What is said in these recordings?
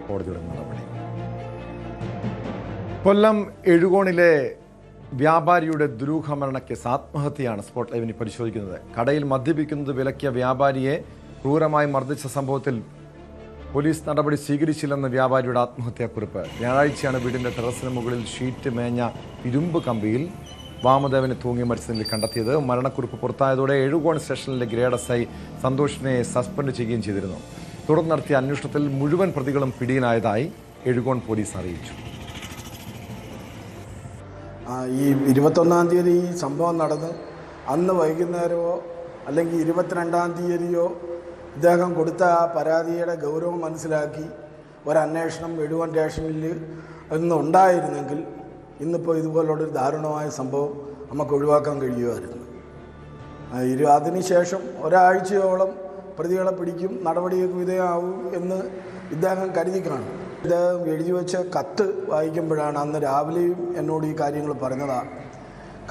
കോടതിയുടെ നടപടി. കൊല്ലം എഴുകോണിലെ വ്യാപാരിയുടെ ദുരൂഹമരണ case ആത്മഹത്യയാണ് spot ലൈവിന് പരിശോധിക്കുന്നത്. കടയിൽ മദ്യപിക്കുന്നത് വിലക്കിയ വ്യാപാരിയെ ക്രൂരമായി മർദ്ദിച്ച സംഭവത്തിൽ പോലീസ് നടപടി സ്വീകരിച്ചില്ലെന്ന് വ്യാപാരിയുടെ ആത്മഹത്യാക്കുറിപ്പ്. വ്യാഴാഴ്ചയാണ് വീടിന്റെ ടെറസിന് മുകളിൽ ഷീറ്റ് മേഞ്ഞ ഇരുമ്പ് കമ്പിയിൽ വാമദേവനെ തൂങ്ങി മരിച്ച നിലയിൽ കണ്ടെത്തിയത്. മരണക്കുറിപ്പ് പുറത്തായതോടെ എഴുകോൺ സ്റ്റേഷനിലെ ഗ്രേഡ് SI സന്തോഷിനെ സസ്പെൻഡ് ചെയ്യുകയും ചെയ്തിരുന്നു. തുടർന്ന് നടത്തിയ അന്വേഷണത്തിൽ മുഴുവൻ പ്രതികളും പിടിയിലായതായി എഴുകോൺ പോലീസ് അറിയിച്ചു. ഈ 21-ാം തീയതി ഈ സംഭവം നടന്ന് അന്ന് വൈകുന്നേരമോ അല്ലെങ്കിൽ 22-ാം തീയതിയോ ഇദ്ദേഹം കൊടുത്ത ആ പരാതിയുടെ ഗൗരവം മനസ്സിലാക്കി ഒരന്വേഷണം എഴുകോൺ സ്റ്റേഷനിൽ ഇന്ന് ഉണ്ടായിരുന്നെങ്കിൽ ഇന്നിപ്പോൾ ഇതുപോലുള്ളൊരു ദാരുണമായ സംഭവം നമുക്ക് ഒഴിവാക്കാൻ കഴിയുമായിരുന്നു. അതിനുശേഷം ഒരാഴ്ചയോളം പ്രതികളെ പിടിക്കും, നടപടിയൊക്കെ വിധേയമാവും എന്ന് ഇദ്ദേഹം കരുതി കാണും. ഇദ്ദേഹം എഴുതി വെച്ച കത്ത് വായിക്കുമ്പോഴാണ് അന്ന് രാവിലെയും എന്നോട് ഈ കാര്യങ്ങൾ പറഞ്ഞതാണ്.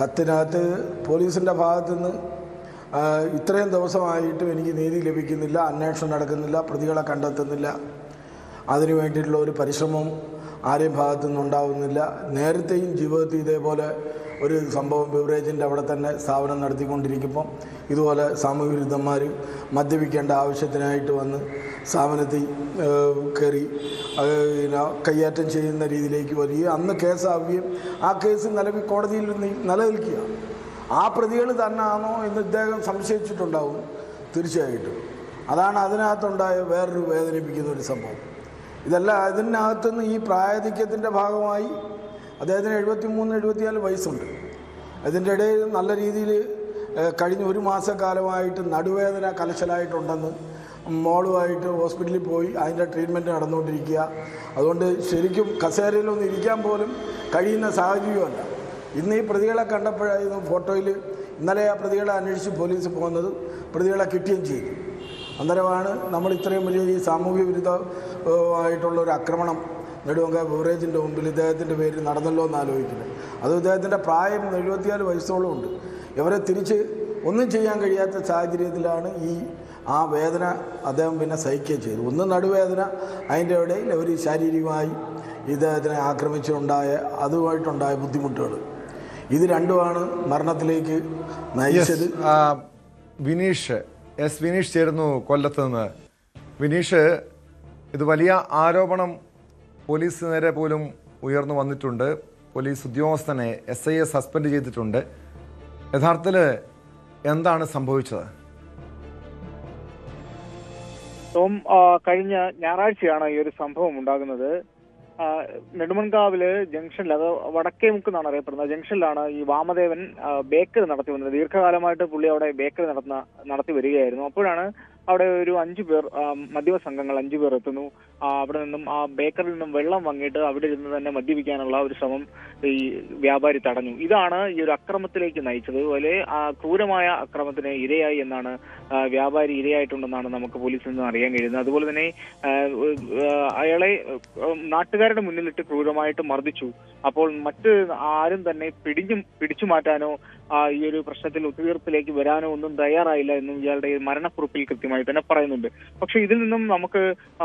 കത്തിനകത്ത് പോലീസിൻ്റെ ഭാഗത്തുനിന്ന് ഇത്രയും ദിവസമായിട്ടും എനിക്ക് നീതി ലഭിക്കുന്നില്ല, അന്വേഷണം നടക്കുന്നില്ല, പ്രതികളെ കണ്ടെത്തുന്നില്ല, അതിനു വേണ്ടിയിട്ടുള്ള ഒരു പരിശ്രമം ആരെയും ഭാഗത്തുനിന്ന് ഉണ്ടാവുന്നില്ല. നേരത്തെയും ജീവിതത്തിൽ ഇതേപോലെ ഒരു സംഭവം ബിവറേജിൻ്റെ അവിടെ തന്നെ സ്ഥാപനം നടത്തിക്കൊണ്ടിരിക്കുമ്പം ഇതുപോലെ സാമൂഹ്യ വിരുദ്ധന്മാർ മദ്യപിക്കേണ്ട ആവശ്യത്തിനായിട്ട് വന്ന് സ്ഥാപനത്തിൽ കയറി കയ്യേറ്റം ചെയ്യുന്ന രീതിയിലേക്ക് വരികയും അന്ന് കേസാവുകയും ആ കേസ് കോടതിയിൽ നിലനിൽക്കുക. ആ പ്രതികൾ തന്നെയാണോ എന്ന് ഇദ്ദേഹം സംശയിച്ചിട്ടുണ്ടാവും തീർച്ചയായിട്ടും. അതാണ് അതിനകത്തുണ്ടായ വേറൊരു വേദനിപ്പിക്കുന്ന ഒരു സംഭവം. ഇതിനകത്തുനിന്ന് ഈ പ്രായാധിക്യത്തിൻ്റെ ഭാഗമായി അദ്ദേഹത്തിന് 73-74 വയസ്സുണ്ട്. അതിൻ്റെ ഇടയിൽ നല്ല രീതിയിൽ കഴിഞ്ഞ ഒരു മാസക്കാലമായിട്ട് നടുവേദന കലശലായിട്ടുണ്ടെന്ന് മോളുമായിട്ട് ഹോസ്പിറ്റലിൽ പോയി അതിൻ്റെ ട്രീറ്റ്മെൻറ്റ് നടന്നുകൊണ്ടിരിക്കുക. അതുകൊണ്ട് ശരിക്കും കസേരയിലൊന്നും ഇരിക്കാൻ പോലും കഴിയുന്ന സാഹചര്യമല്ല. ഇന്ന് ഈ പ്രതികളെ കണ്ടപ്പോഴായിരുന്നു ഫോട്ടോയിൽ ഇന്നലെ ആ പ്രതികളെ അന്വേഷിച്ച് പോലീസ് പോകുന്നത്, പ്രതികളെ കിട്ടുകയും ചെയ്തു. അന്നേരമാണ് നമ്മൾ ഇത്രയും വലിയ ഈ സാമൂഹ്യ വിരുദ്ധമായിട്ടുള്ള ഒരു ആക്രമണം നെടുവങ്ക ബിവറേജിൻ്റെ മുമ്പിൽ ഇദ്ദേഹത്തിൻ്റെ പേരിൽ നടന്നല്ലോ എന്ന് ആലോചിക്കുന്നത്. അത് ഇദ്ദേഹത്തിൻ്റെ പ്രായം 74 വയസ്സോളം ഉണ്ട്. ഇവരെ തിരിച്ച് ഒന്നും ചെയ്യാൻ കഴിയാത്ത സാഹചര്യത്തിലാണ് ആ വേദന അദ്ദേഹം പിന്നെ സഹിക്കുകയും ചെയ്തു. ഒന്ന് നടുവേദന, അതിൻ്റെ ഇടയിൽ അവർ ശാരീരികമായി ഇദ്ദേഹത്തിനെ ആക്രമിച്ചുണ്ടായ അതുമായിട്ടുണ്ടായ ബുദ്ധിമുട്ടുകൾ, ഇത് രണ്ടുമാണ് മരണത്തിലേക്ക് നയിച്ചത്. വിനീഷ് ചേരുന്നു കൊല്ലത്ത് നിന്ന്. വിനീഷ്, ഇത് വലിയ ആരോപണം പോലീസ് നേരെ പോലും ഉയർന്നു വന്നിട്ടുണ്ട്. പോലീസ് ഉദ്യോഗസ്ഥനെ SIയെ സസ്പെൻഡ് ചെയ്തിട്ടുണ്ട്. യഥാർത്ഥത്തിൽ എന്താണ് സംഭവിച്ചത്? കഴിഞ്ഞ ഞായറാഴ്ചയാണ് ഈ ഒരു സംഭവം ഉണ്ടാകുന്നത്. നെടുമൺകാവില് ജംഗ്ഷനിൽ, അത് വടക്കേമുക്ക് എന്നാണ് അറിയപ്പെടുന്നത്, ജംഗ്ഷനിലാണ് ഈ വാമദേവൻ ബേക്കറി നടത്തി വന്നത്. ദീർഘകാലമായിട്ട് പുള്ളി അവിടെ ബേക്കറി നടത്തി വരികയായിരുന്നു. അപ്പോഴാണ് അവിടെ ഒരു 5 പേർ, മദ്യപ സംഘങ്ങൾ 5 പേർ എത്തുന്നു. അവിടെ നിന്നും ആ ബേക്കറിയിൽ നിന്നും വെള്ളം വാങ്ങിയിട്ട് അവിടെ ഇരുന്ന് തന്നെ മദ്യപിക്കാനുള്ള ഒരു ശ്രമം ഈ വ്യാപാരി തടഞ്ഞു. ഇതാണ് ഈ ഒരു അക്രമത്തിലേക്ക് നയിച്ചത്. അതുപോലെ ക്രൂരമായ അക്രമത്തിന് ഇരയായി എന്നാണ് വ്യാപാരി ഇരയായിട്ടുണ്ടെന്നാണ് നമുക്ക് പോലീസിൽ നിന്ന് അറിയാൻ കഴിയുന്നത്. അതുപോലെ തന്നെ അയാളെ നാട്ടുകാരുടെ മുന്നിലിട്ട് ക്രൂരമായിട്ട് മർദ്ദിച്ചു. അപ്പോൾ മറ്റ് ആരും തന്നെ പിടിച്ചു മാറ്റാനോ ഈ ഒരു പ്രശ്നത്തിൽ ഒത്തുതീർപ്പിലേക്ക് വരാനോ ഒന്നും തയ്യാറായില്ല എന്നും ഇയാളുടെ മരണക്കുറിപ്പിൽ കൃത്യമായി തന്നെ പറയുന്നുണ്ട്. പക്ഷെ ഇതിൽ നിന്നും നമുക്ക്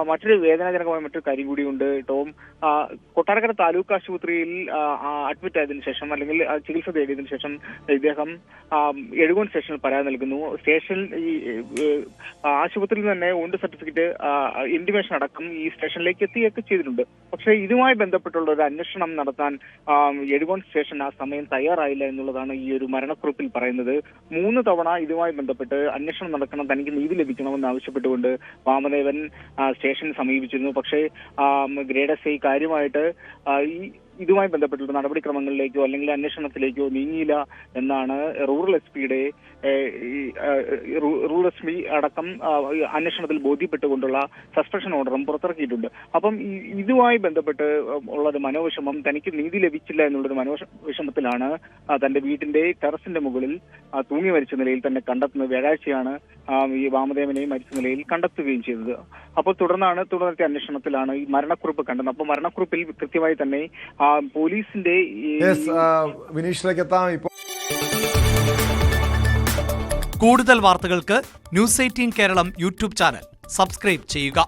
മറ്റൊരു വേദനാജനകമായ മറ്റൊരു കാര്യം കൂടിയുണ്ട്. ടോം, കൊട്ടാരക്കര താലൂക്ക് ആശുപത്രിയിൽ അഡ്മിറ്റ് ആയതിനു ശേഷം, അല്ലെങ്കിൽ ചികിത്സ തേടിയതിനു ശേഷം ഇദ്ദേഹം എഴുകോൺ സ്റ്റേഷനിൽ പരാതി നൽകുന്നു. സ്റ്റേഷനിൽ ഈ ആശുപത്രിയിൽ തന്നെ ഉണ്ട് സർട്ടിഫിക്കറ്റ്, ഇന്റിമേഷൻ അടക്കം ഈ സ്റ്റേഷനിലേക്ക് എത്തിയൊക്കെ ചെയ്തിട്ടുണ്ട്. പക്ഷെ ഇതുമായി ബന്ധപ്പെട്ടുള്ള ഒരു അന്വേഷണം നടത്താൻ എഴുകോൺ സ്റ്റേഷൻ ആ സമയം തയ്യാറായില്ല എന്നുള്ളതാണ് ഈ ഒരു മരണക്കുറിപ്പിൽ പറയുന്നത്. 3 തവണ ഇതുമായി ബന്ധപ്പെട്ട് അന്വേഷണം നടക്കണം, തനിക്ക് നീതി ലഭിക്കണമെന്ന് ആവശ്യപ്പെട്ടുകൊണ്ട് വാമദേവൻ സ്റ്റേഷനെ സമീപിച്ചിരുന്നു. പക്ഷേ ഗ്രേഡ് SI കാര്യമായിട്ട് ഇതുമായി ബന്ധപ്പെട്ടുള്ള നടപടിക്രമങ്ങളിലേക്കോ അല്ലെങ്കിൽ അന്വേഷണത്തിലേക്കോ നീങ്ങിയില്ല എന്നാണ് റൂറൽ SP അടക്കം അന്വേഷണത്തിൽ ബോധ്യപ്പെട്ടുകൊണ്ടുള്ള സസ്പെൻഷൻ ഓർഡറും പുറത്തിറക്കിയിട്ടുണ്ട്. അപ്പം ഇതുമായി ബന്ധപ്പെട്ട് ഉള്ളൊരു മനോവിഷമം, തനിക്ക് നീതി ലഭിച്ചില്ല എന്നുള്ളൊരു മനോവിഷമത്തിലാണ് തന്റെ വീട്ടിന്റെ ടെറസിന്റെ മുകളിൽ തൂങ്ങി മരിച്ച നിലയിൽ തന്നെ കണ്ടെത്തുന്നത്. വ്യാഴാഴ്ചയാണ് ഈ വാമദേവനെയും മരിച്ച നിലയിൽ കണ്ടെത്തുകയും ചെയ്തത്. അപ്പോൾ തുടർന്നത്തെ അന്വേഷണത്തിലാണ് ഈ മരണക്കുറിപ്പ് കണ്ടത്. അപ്പോൾ മരണക്കുറിപ്പിൽ കൃത്യമായി തന്നെ പോലീസിന്റെ വിനീഷിലേക്ക് എത്താം. ഇപ്പോൾ കൂടുതൽ വാർത്തകൾക്ക് News 18 Keralam YouTube channel subscribe ചെയ്യുക.